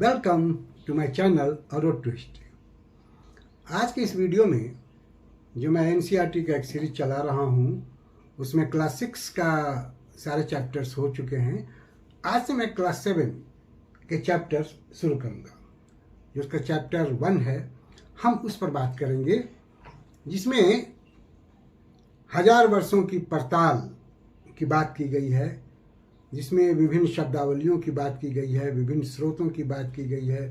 Welcome to my channel road twist. आज के इस वीडियो में जो मैं एनसीईआरटी का एक सीरीज चला रहा हूँ उसमें क्लास 6 का सारे चैप्टर्स हो चुके हैं। आज से मैं क्लास 7 के चैप्टर्स शुरू करूँगा। जो उसका चैप्टर 1 है हम उस पर बात करेंगे, जिसमें 1000 वर्षों की पड़ताल की बात की गई है, जिसमें विभिन्न शब्दावलियों की बात की गई है, विभिन्न स्रोतों की बात की गई है,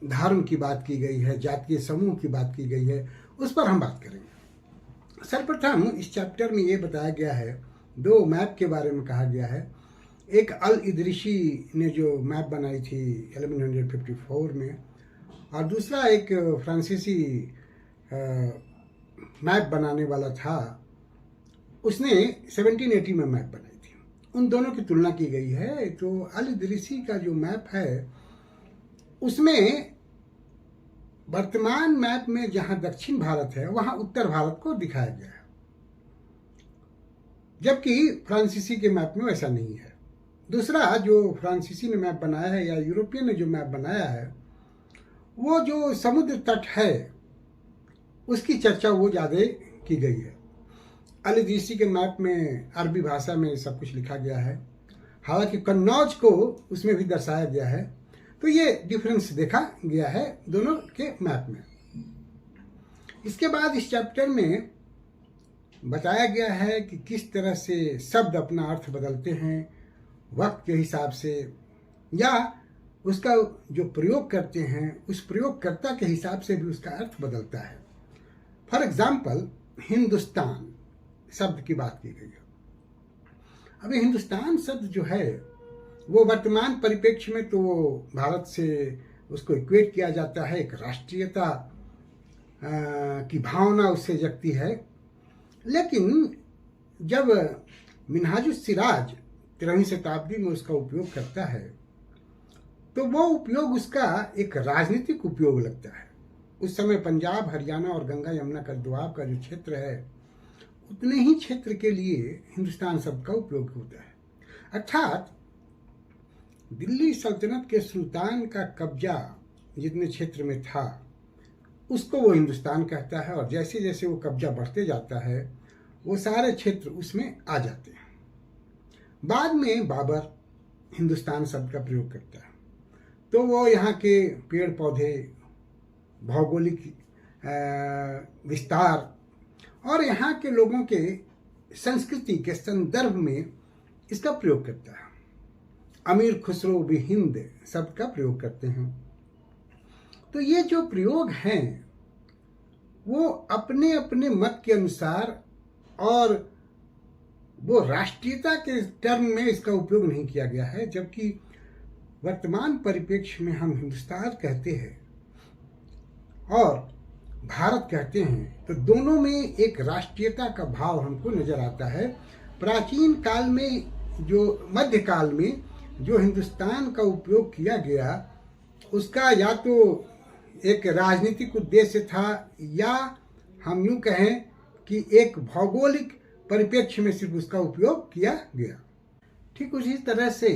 धर्म की बात की गई है, जातीय समूह की बात की गई है। उस पर हम बात करेंगे। सर्वप्रथम इस चैप्टर में ये बताया गया है, 2 मैप के बारे में कहा गया है। एक अल इदरिसी ने जो मैप बनाई थी 1154 में, और दूसरा एक फ्रांसीसी मैप बनाने वाला था, उसने 1780 में मैप बनाई थी। उन दोनों की तुलना की गई है। तो अल इदरिसी का जो मैप है उसमें वर्तमान मैप में जहां दक्षिण भारत है वहां उत्तर भारत को दिखाया गया है, जबकि फ्रांसीसी के मैप में वैसा नहीं है। दूसरा जो फ्रांसीसी ने मैप बनाया है या यूरोपियन ने जो मैप बनाया है, वो जो समुद्र तट है उसकी चर्चा वो ज़्यादा की गई है। अल इदरिसी के मैप में अरबी भाषा में सब कुछ लिखा गया है, हालांकि कन्नौज को उसमें भी दर्शाया गया है। तो ये डिफरेंस देखा गया है दोनों के मैप में। इसके बाद इस चैप्टर में बताया गया है कि किस तरह से शब्द अपना अर्थ बदलते हैं वक्त के हिसाब से, या उसका जो प्रयोग करते हैं उस प्रयोगकर्ता के हिसाब से भी उसका अर्थ बदलता है। फॉर एग्जाम्पल, हिंदुस्तान शब्द की बात की गई है। अभी हिंदुस्तान शब्द जो है वो वर्तमान परिप्रेक्ष्य में तो भारत से उसको इक्वेट किया जाता है, एक राष्ट्रीयता की भावना उससे जगती है। लेकिन जब मिनहाजुस सिराज 13वीं शताब्दी में उसका उपयोग करता है तो वो उपयोग उसका एक राजनीतिक उपयोग लगता है। उस समय पंजाब, हरियाणा और गंगा यमुना का दुआब का जो क्षेत्र है उतने ही क्षेत्र के लिए हिंदुस्तान शब्द का उपयोग होता है। अर्थात दिल्ली सल्तनत के सुल्तान का कब्जा जितने क्षेत्र में था उसको वो हिंदुस्तान कहता है, और जैसे जैसे वो कब्जा बढ़ते जाता है वो सारे क्षेत्र उसमें आ जाते हैं। बाद में बाबर हिंदुस्तान शब्द का प्रयोग करता है, तो वो यहाँ के पेड़ पौधे, भौगोलिक विस्तार और यहाँ के लोगों के संस्कृति के संदर्भ में इसका प्रयोग करता है। अमीर खुसरो भी हिंद शब्द का प्रयोग करते हैं। तो ये जो प्रयोग हैं वो अपने अपने मत के अनुसार, और वो राष्ट्रीयता के टर्म में इसका उपयोग नहीं किया गया है। जबकि वर्तमान परिप्रेक्ष्य में हम हिंदुस्तान कहते हैं और भारत कहते हैं, तो दोनों में एक राष्ट्रीयता का भाव हमको नजर आता है। प्राचीन काल में, जो मध्यकाल में जो हिंदुस्तान का उपयोग किया गया उसका या तो एक राजनीतिक उद्देश्य था, या हम यूं कहें कि एक भौगोलिक परिप्रेक्ष्य में सिर्फ उसका उपयोग किया गया। ठीक उसी तरह से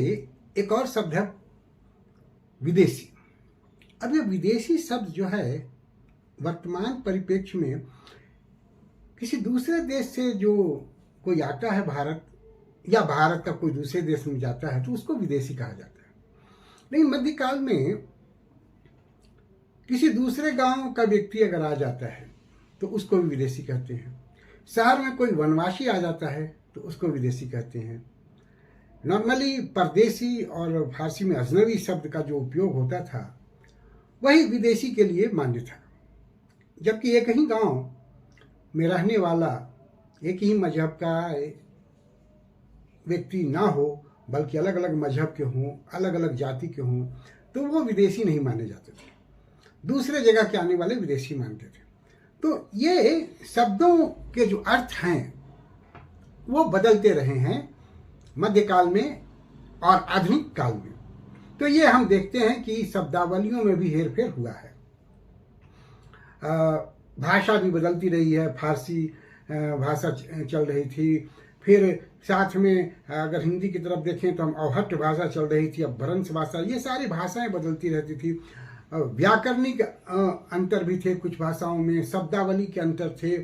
एक और शब्द है विदेशी। अब ये विदेशी शब्द जो है वर्तमान परिप्रेक्ष्य में किसी दूसरे देश से जो कोई आता है भारत, या भारत का कोई दूसरे देश में जाता है, तो उसको विदेशी कहा जाता है। लेकिन मध्यकाल में किसी दूसरे गांव का व्यक्ति अगर आ जाता है तो उसको भी विदेशी कहते हैं। शहर में कोई वनवासी आ जाता है तो उसको विदेशी कहते हैं। नॉर्मली परदेशी और फारसी में अजनबी शब्द का जो उपयोग होता था वही विदेशी के लिए मान्य था। जबकि एक ही गांव में रहने वाला एक ही मजहब का व्यक्ति ना हो, बल्कि अलग अलग मजहब के हों, अलग अलग जाति के हों, तो वो विदेशी नहीं माने जाते थे, दूसरे जगह के आने वाले विदेशी मानते थे। तो ये शब्दों के जो अर्थ हैं वो बदलते रहे हैं मध्यकाल में और आधुनिक काल में। तो ये हम देखते हैं कि शब्दावलियों में भी हेरफेर हुआ है। भाषा भी बदलती रही है। फारसी भाषा चल रही थी, फिर साथ में अगर हिंदी की तरफ देखें तो हम अवहट्ट भाषा चल रही थी, अब भ्रंश भाषा, ये सारी भाषाएं बदलती रहती थी। व्याकरणिक अंतर भी थे कुछ भाषाओं में, शब्दावली के अंतर थे,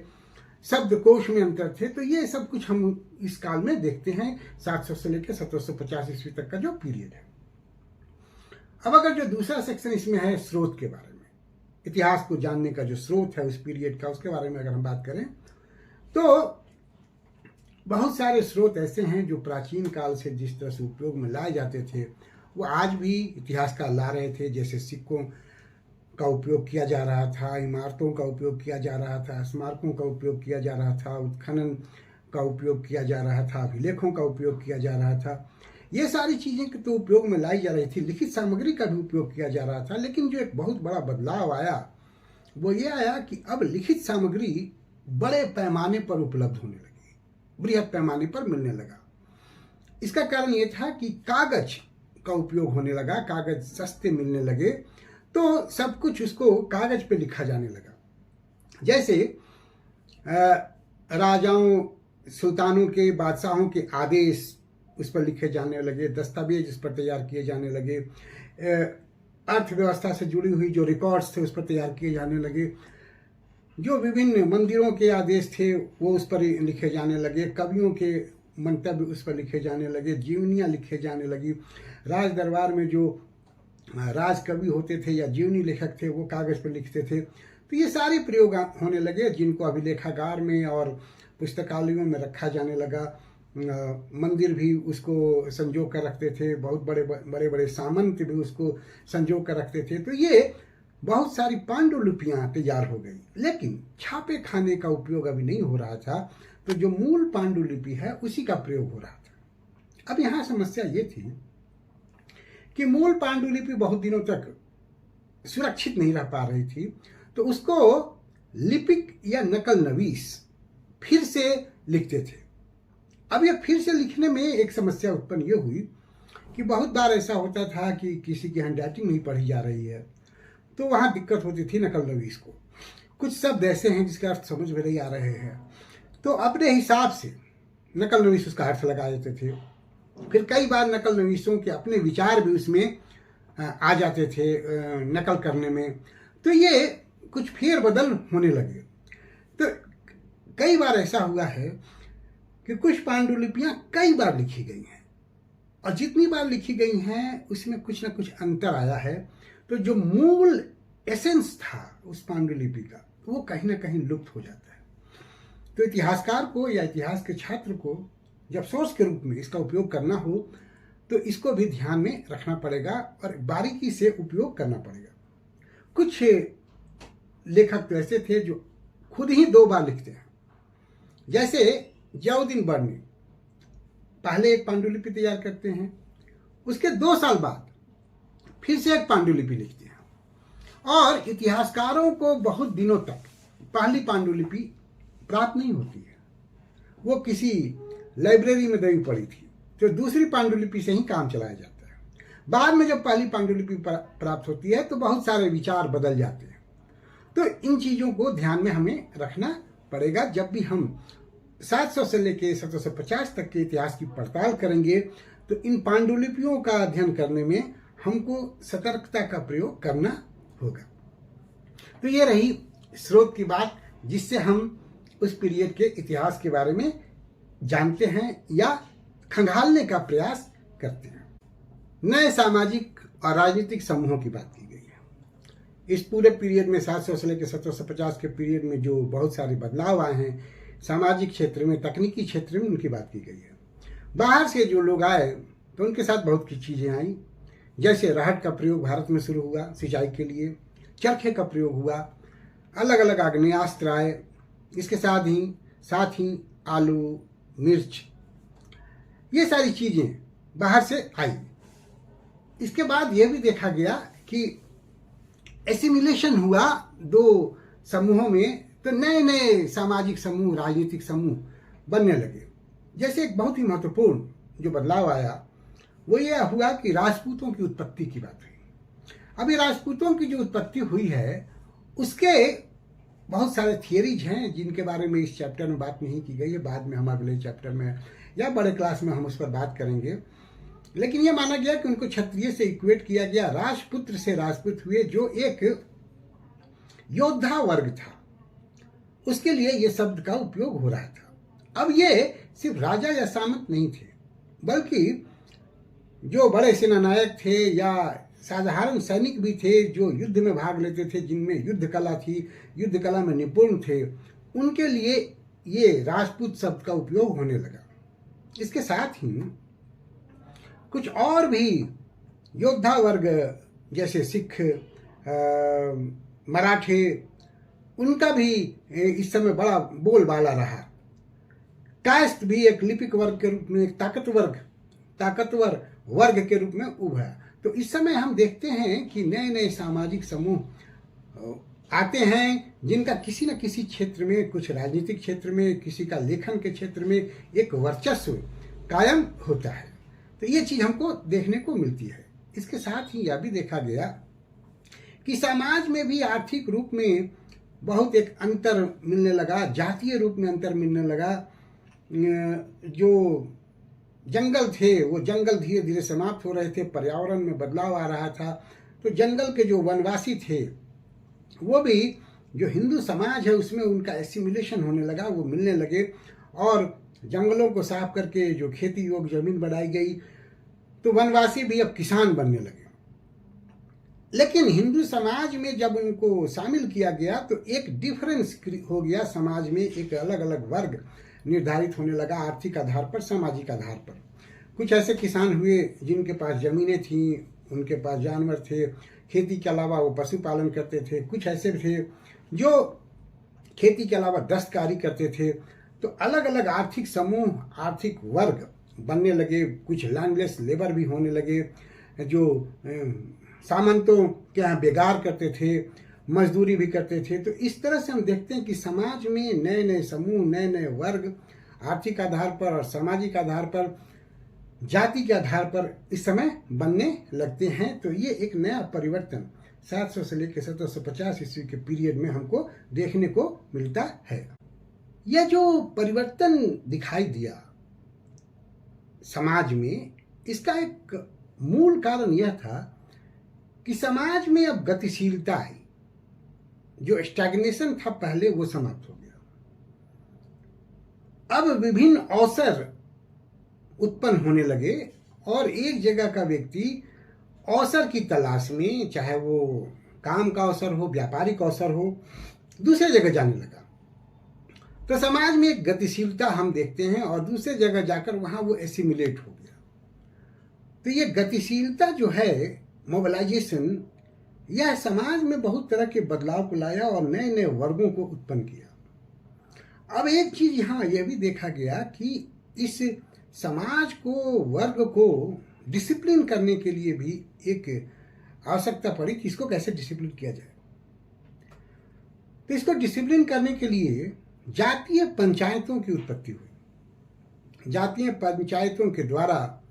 शब्दकोश में अंतर थे। तो ये सब कुछ हम इस काल में देखते हैं 700 से लेकर 1750 ईस्वी तक का जो पीरियड है। अब अगर जो दूसरा सेक्शन इसमें है स्रोत के बारे में, इतिहास को जानने का जो स्रोत है उस पीरियड का, उसके बारे में अगर हम बात करें तो बहुत सारे स्रोत ऐसे हैं जो प्राचीन काल से जिस तरह से उपयोग में लाए जाते थे वो आज भी इतिहासकार ला रहे थे। जैसे सिक्कों का उपयोग किया जा रहा था, इमारतों का उपयोग किया जा रहा था, स्मारकों का उपयोग किया जा रहा था, उत्खनन का उपयोग किया जा रहा था, अभिलेखों का उपयोग किया जा रहा था। ये सारी चीज़ें तो उपयोग में लाई जा रही थी। लिखित सामग्री का भी उपयोग किया जा रहा था, लेकिन जो एक बहुत बड़ा बदलाव आया वो ये आया कि अब लिखित सामग्री बड़े पैमाने पर उपलब्ध होने लगी, बृहद पैमाने पर मिलने लगा। इसका कारण ये था कि कागज का उपयोग होने लगा, कागज सस्ते मिलने लगे, तो सब कुछ उसको कागज पे लिखा जाने लगा। जैसे राजाओं, सुल्तानों के, बादशाहों के आदेश उस पर लिखे जाने लगे, दस्तावेज उस पर तैयार किए जाने लगे, अर्थव्यवस्था से जुड़ी हुई जो रिकॉर्ड्स थे उस पर तैयार किए जाने लगे, जो विभिन्न मंदिरों के आदेश थे वो उस पर लिखे जाने लगे, कवियों के मंतव्य उस पर लिखे जाने लगे, जीवनियाँ लिखे जाने लगी। राज दरबार में जो राज कवि होते थे या जीवनी लेखक थे वो कागज़ पर लिखते थे। तो ये सारे प्रयोग होने लगे जिनको अभिलेखागार में और पुस्तकालयों में रखा जाने लगा। मंदिर भी उसको संजो कर रखते थे, बहुत बड़े बड़े सामंत भी उसको संजो कर रखते थे। तो ये बहुत सारी पांडुलिपियाँ तैयार हो गई, लेकिन छापे खाने का उपयोग अभी नहीं हो रहा था। तो जो मूल पांडुलिपि है उसी का प्रयोग हो रहा था। अब यहाँ समस्या ये थी कि मूल पांडुलिपि बहुत दिनों तक सुरक्षित नहीं रह पा रही थी, तो उसको लिपिक या नकल नवीस फिर से लिखते थे। अब ये फिर से लिखने में एक समस्या उत्पन्न ये हुई कि बहुत बार ऐसा होता था कि किसी की हैंडराइटिंग नहीं पढ़ी जा रही है, तो वहाँ दिक्कत होती थी नकल नवीस को। कुछ शब्द ऐसे हैं जिसका अर्थ समझ में नहीं आ रहे हैं, तो अपने हिसाब से नकल नवीस उसका अर्थ लगा देते थे। फिर कई बार नकल नवीसों के अपने विचार भी उसमें आ जाते थे नकल करने में। तो ये कुछ फेरबदल होने लगे। तो कई बार ऐसा हुआ है कि कुछ पांडुलिपियाँ कई बार लिखी गई हैं, और जितनी बार लिखी गई हैं उसमें कुछ ना कुछ अंतर आया है। तो जो मूल एसेंस था उस पांडुलिपि का वो कहीं ना कहीं लुप्त हो जाता है। तो इतिहासकार को या इतिहास के छात्र को जब सोर्स के रूप में इसका उपयोग करना हो तो इसको भी ध्यान में रखना पड़ेगा और बारीकी से उपयोग करना पड़ेगा। कुछ लेखक तो ऐसे थे जो खुद ही 2 बार लिखते हैं। जैसे जयाउद्दीन बर्नी पहले एक पांडुलिपि तैयार करते हैं, उसके 2 साल बाद फिर से एक पांडुलिपि लिखते हैं, और इतिहासकारों को बहुत दिनों तक पहली पांडुलिपि प्राप्त नहीं होती है। वो किसी लाइब्रेरी में दबी पड़ी थी, तो दूसरी पांडुलिपि से ही काम चलाया जाता है। बाद में जब पहली पांडुलिपि प्राप्त होती है तो बहुत सारे विचार बदल जाते हैं। तो इन चीज़ों को ध्यान में हमें रखना पड़ेगा। जब भी हम 700 से लेकर 1750 तक के इतिहास की पड़ताल करेंगे तो इन पांडुलिपियों का अध्ययन करने में हमको सतर्कता का प्रयोग करना होगा। तो ये रही स्रोत की बात, जिससे हम उस पीरियड के इतिहास के बारे में जानते हैं या खंगालने का प्रयास करते हैं। नए सामाजिक और राजनीतिक समूहों की बात की गई है। इस पूरे पीरियड में 700 से लेकर 1750 के पीरियड में जो बहुत सारे बदलाव आए हैं सामाजिक क्षेत्र में, तकनीकी क्षेत्र में, उनकी बात की गई है। बाहर से जो लोग आए तो उनके साथ बहुत सी चीज़ें आई। जैसे रहट का प्रयोग भारत में शुरू हुआ सिंचाई के लिए, चरखे का प्रयोग हुआ, अलग अलग आग्नेयास्त्र आए, इसके साथ ही आलू, मिर्च, ये सारी चीज़ें बाहर से आई। इसके बाद यह भी देखा गया कि एसिमिलेशन हुआ 2 समूहों में, तो नए नए सामाजिक समूह, राजनीतिक समूह बनने लगे। जैसे एक बहुत ही महत्वपूर्ण जो बदलाव आया वो ये हुआ कि राजपूतों की उत्पत्ति की बात हुई। अभी राजपूतों की जो उत्पत्ति हुई है उसके बहुत सारे थियरीज हैं जिनके बारे में इस चैप्टर में बात नहीं की गई है। बाद में हम अगले चैप्टर में या बड़े क्लास में हम उस पर बात करेंगे। लेकिन यह माना गया कि उनको क्षत्रिय से इक्वेट किया गया, राजपुत्र से राजपूत हुए, जो एक योद्धा वर्ग था, उसके लिए यह शब्द का उपयोग हो रहा था। अब ये सिर्फ राजा या सामंत नहीं थे, बल्कि जो बड़े सेनानायक थे या साधारण सैनिक भी थे जो युद्ध में भाग लेते थे, जिनमें युद्ध कला थी, युद्ध कला में निपुण थे, उनके लिए ये राजपूत शब्द का उपयोग होने लगा। इसके साथ ही कुछ और भी योद्धा वर्ग जैसे सिख, मराठे, उनका भी इस समय बड़ा बोलबाला रहा। कायस्थ भी एक लिपिक वर्ग के रूप में, एक ताकतवर वर्ग के रूप में उभरा। तो इस समय हम देखते हैं कि नए नए सामाजिक समूह आते हैं, जिनका किसी न किसी क्षेत्र में, कुछ राजनीतिक क्षेत्र में, किसी का लेखन के क्षेत्र में एक वर्चस्व कायम होता है। तो ये चीज हमको देखने को मिलती है। इसके साथ ही यह भी देखा गया कि समाज में भी आर्थिक रूप में बहुत एक अंतर मिलने लगा, जातीय रूप में अंतर मिलने लगा। जो जंगल थे वो जंगल धीरे धीरे समाप्त हो रहे थे, पर्यावरण में बदलाव आ रहा था। तो जंगल के जो वनवासी थे वो भी जो हिंदू समाज है उसमें उनका एसिमिलेशन होने लगा, वो मिलने लगे, और जंगलों को साफ करके जो खेती योग्य जमीन बनाई गई, तो वनवासी भी अब किसान बनने लगे। लेकिन हिंदू समाज में जब उनको शामिल किया गया तो एक डिफरेंस हो गया, समाज में एक अलग अलग वर्ग निर्धारित होने लगा, आर्थिक आधार पर, सामाजिक आधार पर। कुछ ऐसे किसान हुए जिनके पास जमीनें थीं, उनके पास जानवर थे, खेती के अलावा वो पशुपालन करते थे। कुछ ऐसे थे जो खेती के अलावा दस्तकारी करते थे। तो अलग अलग आर्थिक समूह, आर्थिक वर्ग बनने लगे। कुछ लैंडलेस लेबर भी होने लगे, जो सामंतों के यहाँ बेगार करते थे, मजदूरी भी करते थे। तो इस तरह से हम देखते हैं कि समाज में नए नए समूह, नए नए वर्ग आर्थिक आधार पर और सामाजिक आधार पर, जाति के आधार पर इस समय बनने लगते हैं। तो ये एक नया परिवर्तन 700 से लेकर 1750 ईस्वी के पीरियड में हमको देखने को मिलता है। यह जो परिवर्तन दिखाई दिया समाज में, इसका एक मूल कारण यह था कि समाज में अब गतिशीलता आई। जो स्टैग्नेशन था पहले वो समाप्त हो गया। अब विभिन्न अवसर उत्पन्न होने लगे और एक जगह का व्यक्ति अवसर की तलाश में, चाहे वो काम का अवसर हो, व्यापारिक अवसर हो, दूसरे जगह जाने लगा। तो समाज में एक गतिशीलता हम देखते हैं और दूसरे जगह जाकर वहां वो एसिमिलेट हो गया। तो ये गतिशीलता जो है, मोबिलाइजेशन, यह समाज में बहुत तरह के बदलाव को लाया और नए नए वर्गों को उत्पन्न किया। अब एक चीज यहाँ यह भी देखा गया कि इस समाज को, वर्ग को डिसिप्लिन करने के लिए भी एक आवश्यकता पड़ी कि इसको कैसे डिसिप्लिन किया जाए। तो इसको डिसिप्लिन करने के लिए जातीय पंचायतों की उत्पत्ति हुई। जातीय पंचायतों के द्वारा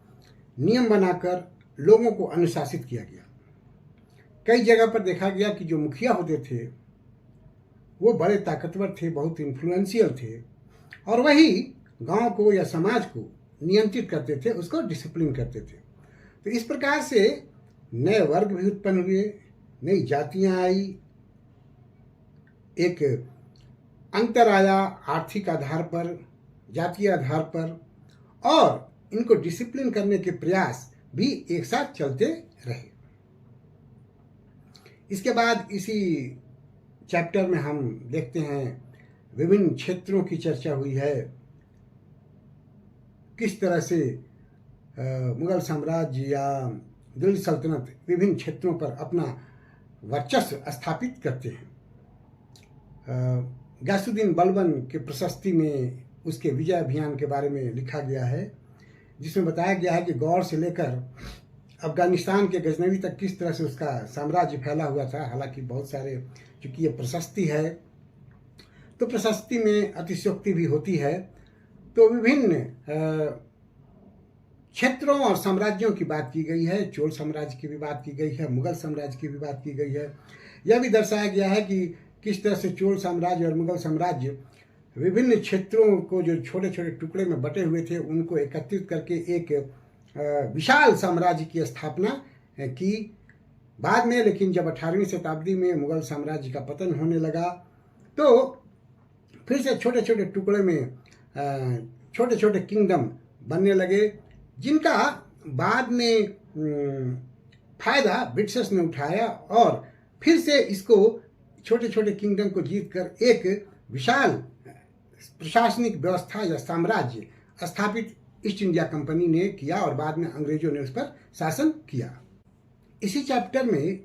नियम बनाकर लोगों को अनुशासित किया गया। कई जगह पर देखा गया कि जो मुखिया होते थे वो बड़े ताकतवर थे, बहुत इन्फ्लुएंशियल थे, और वही गांव को या समाज को नियंत्रित करते थे, उसको डिसिप्लिन करते थे। तो इस प्रकार से नए वर्ग भी उत्पन्न हुए, नई जातियां आई, एक अंतर आया आर्थिक आधार पर, जातीय आधार पर, और इनको डिसिप्लिन करने के प्रयास भी एक साथ चलते रहे। इसके बाद इसी चैप्टर में हम देखते हैं विभिन्न क्षेत्रों की चर्चा हुई है, किस तरह से मुगल साम्राज्य या दिल्ली सल्तनत विभिन्न क्षेत्रों पर अपना वर्चस्व स्थापित करते हैं। गयासुद्दीन बलबन के प्रशस्ति में उसके विजय अभियान के बारे में लिखा गया है, जिसमें बताया गया है कि गौर से लेकर अफगानिस्तान के गजनवी तक किस तरह से उसका साम्राज्य फैला हुआ था। हालांकि बहुत सारे, चूंकि ये प्रशस्ति है तो प्रशस्ति में अतिशयोक्ति भी होती है, तो विभिन्न क्षेत्रों और साम्राज्यों की बात की गई है। चोल साम्राज्य की भी बात की गई है, मुगल साम्राज्य की भी बात की गई है। यह भी दर्शाया गया है कि किस तरह से चोल साम्राज्य और मुगल साम्राज्य विभिन्न क्षेत्रों को जो छोटे छोटे टुकड़े में बटे हुए थे उनको एकत्रित करके एक विशाल साम्राज्य की स्थापना की। बाद में लेकिन जब 18वीं शताब्दी में मुगल साम्राज्य का पतन होने लगा तो फिर से छोटे छोटे टुकड़े में छोटे छोटे किंगडम बनने लगे, जिनका बाद में फायदा ब्रिटिशर्स ने उठाया और फिर से इसको छोटे छोटे किंगडम को जीतकर एक विशाल प्रशासनिक व्यवस्था या साम्राज्य स्थापित ईस्ट इंडिया कंपनी ने किया और बाद में अंग्रेजों ने उस पर शासन किया। इसी चैप्टर में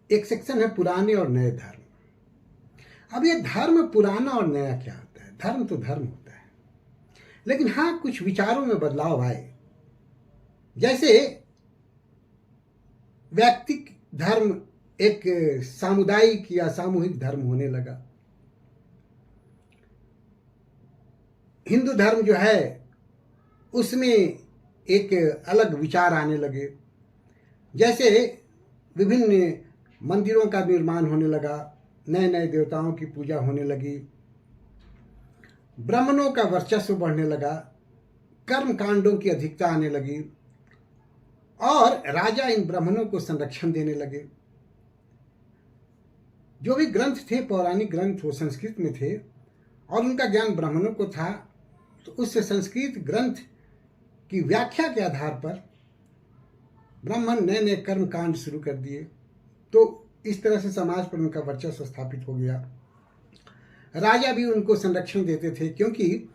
एक सेक्शन है पुराने और नए धर्म। अब ये धर्म पुराना और नया क्या होता है? धर्म तो धर्म होता है, लेकिन हाँ कुछ विचारों में बदलाव आए। जैसे व्यक्तिक धर्म एक सामुदायिक या सामूहिक धर्म होने लगा। हिंदू धर्म जो है उसमें एक अलग विचार आने लगे। जैसे विभिन्न मंदिरों का निर्माण होने लगा, नए नए देवताओं की पूजा होने लगी, ब्राह्मणों का वर्चस्व बढ़ने लगा, कर्म कांडों की अधिकता आने लगी और राजा इन ब्राह्मणों को संरक्षण देने लगे। जो भी ग्रंथ थे, पौराणिक ग्रंथ, वो संस्कृत में थे और उनका ज्ञान ब्राह्मणों को था, तो उस संस्कृत ग्रंथ की व्याख्या के आधार पर ब्राह्मण नए नए कर्म कांड शुरू कर दिए। तो इस तरह से समाज पर उनका वर्चस्व स्थापित हो गया। राजा भी उनको संरक्षण देते थे, क्योंकि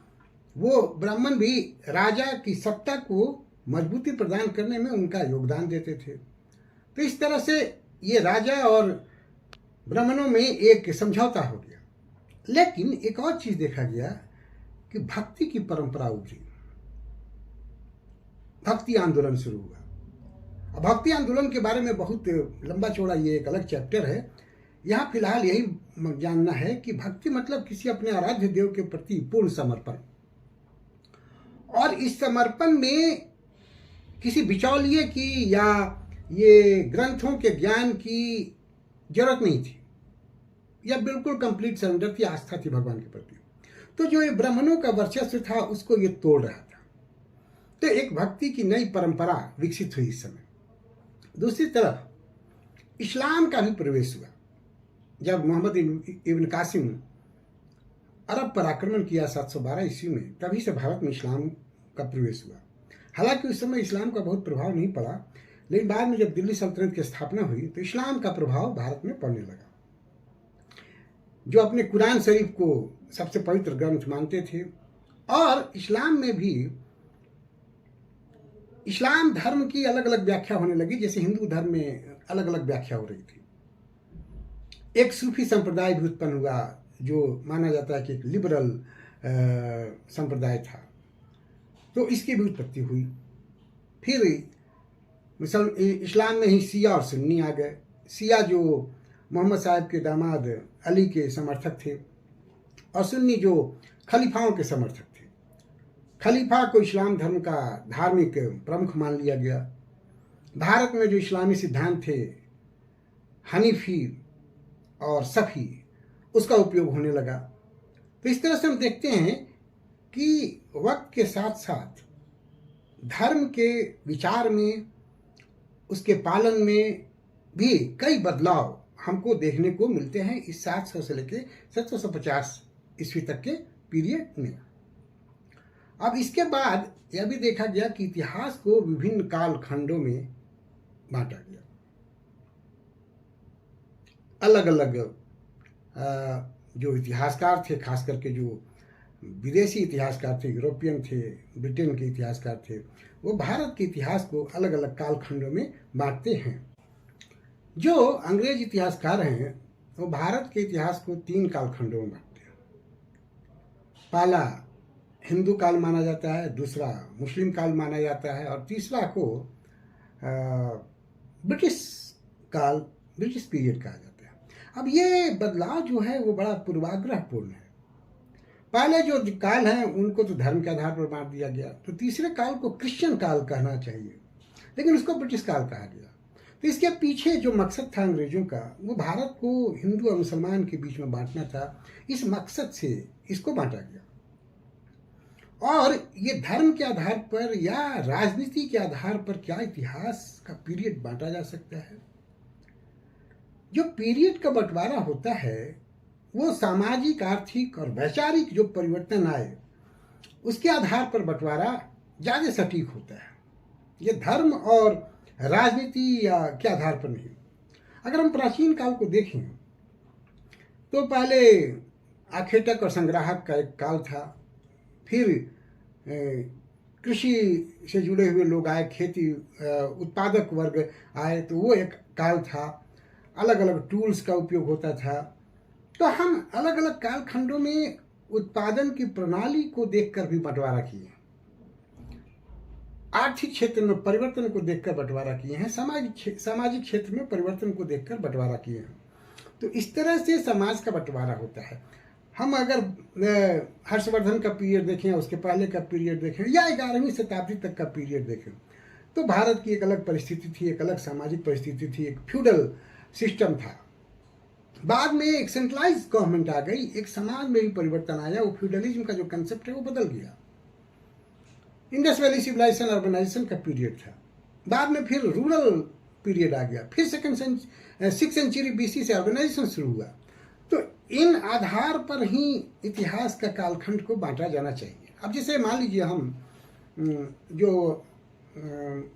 वो ब्राह्मण भी राजा की सत्ता को मजबूती प्रदान करने में उनका योगदान देते थे। तो इस तरह से ये राजा और ब्राह्मणों में एक समझौता हो गया। लेकिन एक और चीज देखा गया कि भक्ति की परंपरा उभरी, भक्ति आंदोलन शुरू हुआ। अब भक्ति आंदोलन के बारे में बहुत लंबा चौड़ा ये एक अलग चैप्टर है। यहाँ फिलहाल यही जानना है कि भक्ति मतलब किसी अपने आराध्य देव के प्रति पूर्ण समर्पण, और इस समर्पण में किसी बिचौलिए की या ये ग्रंथों के ज्ञान की जरूरत नहीं थी, या बिल्कुल कंप्लीट सरेंडर थी, आस्था थी भगवान के प्रति। तो जो ये ब्राह्मणों का वर्चस्व था उसको ये तोड़ रहा था। तो एक भक्ति की नई परंपरा विकसित हुई इस समय। दूसरी तरफ इस्लाम का भी प्रवेश हुआ। जब मोहम्मद इब्न कासिम अरब पर आक्रमण किया 712 ईस्वी में, तभी से भारत में इस्लाम का प्रवेश हुआ। हालांकि उस समय इस्लाम का बहुत प्रभाव नहीं पड़ा, लेकिन बाद में जब दिल्ली सल्तनत की स्थापना हुई तो इस्लाम का प्रभाव भारत में पड़ने लगा। जो अपने कुरान शरीफ को सबसे पवित्र ग्रंथ मानते थे, और इस्लाम में भी इस्लाम धर्म की अलग अलग व्याख्या होने लगी, जैसे हिंदू धर्म में अलग अलग व्याख्या हो रही थी। एक सूफी संप्रदाय भी उत्पन्न हुआ जो माना जाता है कि एक लिबरल संप्रदाय था, तो इसकी भी उत्पत्ति हुई। फिर इस्लाम में ही शिया और सुन्नी आ गए। शिया जो मोहम्मद साहब के दामाद अली के समर्थक थे, और सुन्नी जो खलीफाओं के समर्थक थे। खलीफा को इस्लाम धर्म का धार्मिक प्रमुख मान लिया गया। भारत में जो इस्लामी सिद्धांत थे, हनीफी और सफ़ी, उसका उपयोग होने लगा। तो इस तरह से हम देखते हैं कि वक्त के साथ साथ धर्म के विचार में, उसके पालन में भी कई बदलाव हमको देखने को मिलते हैं इस 700 से लेकर 750 ईस्वी तक के पीरियड में। अब इसके बाद यह भी देखा गया कि इतिहास को विभिन्न काल खंडों में बांटा गया। अलग अलग जो इतिहासकार थे, खास करके जो विदेशी इतिहासकार थे, यूरोपियन थे, ब्रिटेन के इतिहासकार थे, वो भारत के इतिहास को अलग अलग काल खंडों में बांटते हैं। जो अंग्रेज इतिहासकार हैं वो भारत के इतिहास को 3 कालखंडों में बांटते हैं। पहला हिंदू काल माना जाता है, दूसरा मुस्लिम काल माना जाता है, और तीसरा को ब्रिटिश काल, ब्रिटिश पीरियड कहा जाता है। अब ये बदलाव जो है वो बड़ा पूर्वाग्रहपूर्ण है। पहले जो काल हैं उनको तो धर्म के आधार पर बांट दिया गया, तो तीसरे काल को क्रिश्चियन काल कहना चाहिए, लेकिन उसको ब्रिटिश काल कहा गया। तो इसके पीछे जो मकसद था अंग्रेजों का, वो भारत को हिंदू और मुसलमान के बीच में बांटना था। इस मकसद से इसको बांटा गया, और ये धर्म के आधार पर या राजनीति के आधार पर क्या इतिहास का पीरियड बांटा जा सकता है? जो पीरियड का बंटवारा होता है वो सामाजिक, आर्थिक और वैचारिक जो परिवर्तन आए उसके आधार पर बंटवारा ज़्यादा सटीक होता है। ये धर्म और राजनीति या के आधार पर नहीं। अगर हम प्राचीन काल को देखें तो पहले आखेटक और संग्राहक का एक काल था, फिर कृषि से जुड़े हुए लोग आए, खेती उत्पादक वर्ग आए तो वो एक काल था, अलग अलग टूल्स का उपयोग होता था। तो हम अलग अलग कालखंडों में उत्पादन की प्रणाली को देखकर भी बंटवारा किए, आर्थिक क्षेत्र में परिवर्तन को देखकर बंटवारा किए हैं, सामाजिक क्षेत्र में परिवर्तन को देखकर बंटवारा किए हैं। तो इस तरह से समाज का बंटवारा होता है। हम अगर हर्षवर्धन का पीरियड देखें, उसके पहले का पीरियड देखें, या 11वीं शताब्दी तक का पीरियड देखें, तो भारत की एक अलग परिस्थिति थी, एक अलग सामाजिक परिस्थिति थी, एक फ्यूडल सिस्टम था। बाद में एक सेंट्रलाइज गवर्नमेंट आ गई, एक समाज में भी परिवर्तन आया, वो फ्यूडलिज्म का जो कंसेप्ट है वो बदल गया। इंडस वैली सिविलाइजेशन, अर्बनाइजेशन का पीरियड था। बाद में फिर रूरल पीरियड आ गया, फिर 6th सेंचुरी BC से अर्बनाइजेशन शुरू हुआ। तो इन आधार पर ही इतिहास का कालखंड को बांटा जाना चाहिए। अब जैसे मान लीजिए हम जो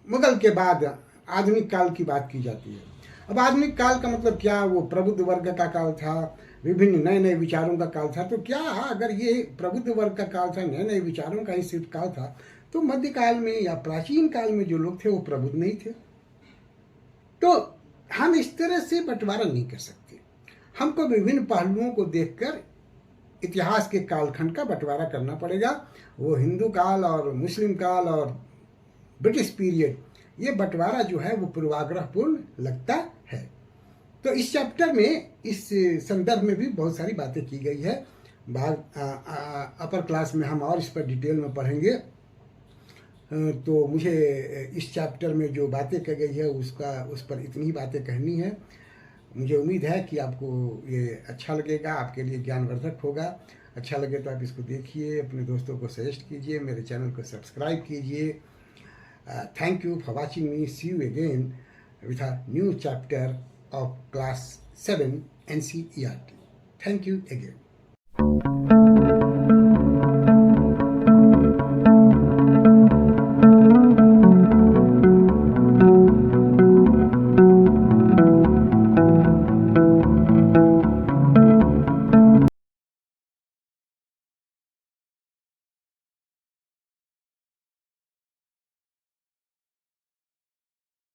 मुगल के बाद आधुनिक काल की बात की जाती है। अब आधुनिक काल का मतलब क्या? वो प्रबुद्ध वर्ग का काल था, विभिन्न नए नए विचारों का काल था। तो क्या अगर ये प्रबुद्ध वर्ग का काल था, नए नए विचारों का ही सिर्फ काल था, तो मध्यकाल में या प्राचीन काल में जो लोग थे वो प्रबुद्ध नहीं थे? तो हम इस तरह से बंटवारा नहीं कर सकते। हमको विभिन्न पहलुओं को देखकर इतिहास के कालखंड का बंटवारा करना पड़ेगा। वो हिंदू काल और मुस्लिम काल और ब्रिटिश पीरियड, ये बंटवारा जो है वो पूर्वाग्रहपूर्ण लगता है। तो इस चैप्टर में, इस संदर्भ में भी बहुत सारी बातें की गई है। अपर क्लास में हम और इस पर डिटेल में पढ़ेंगे। तो मुझे इस चैप्टर में जो बातें कही गई है उस पर इतनी ही बातें कहनी है। मुझे उम्मीद है कि आपको ये अच्छा लगेगा, आपके लिए ज्ञानवर्धक होगा। अच्छा लगे तो आप इसको देखिए, अपने दोस्तों को सजेस्ट कीजिए, मेरे चैनल को सब्सक्राइब कीजिए। Thank you for watching me. See you again with a new chapter of class 7 NCERT. Thank you again.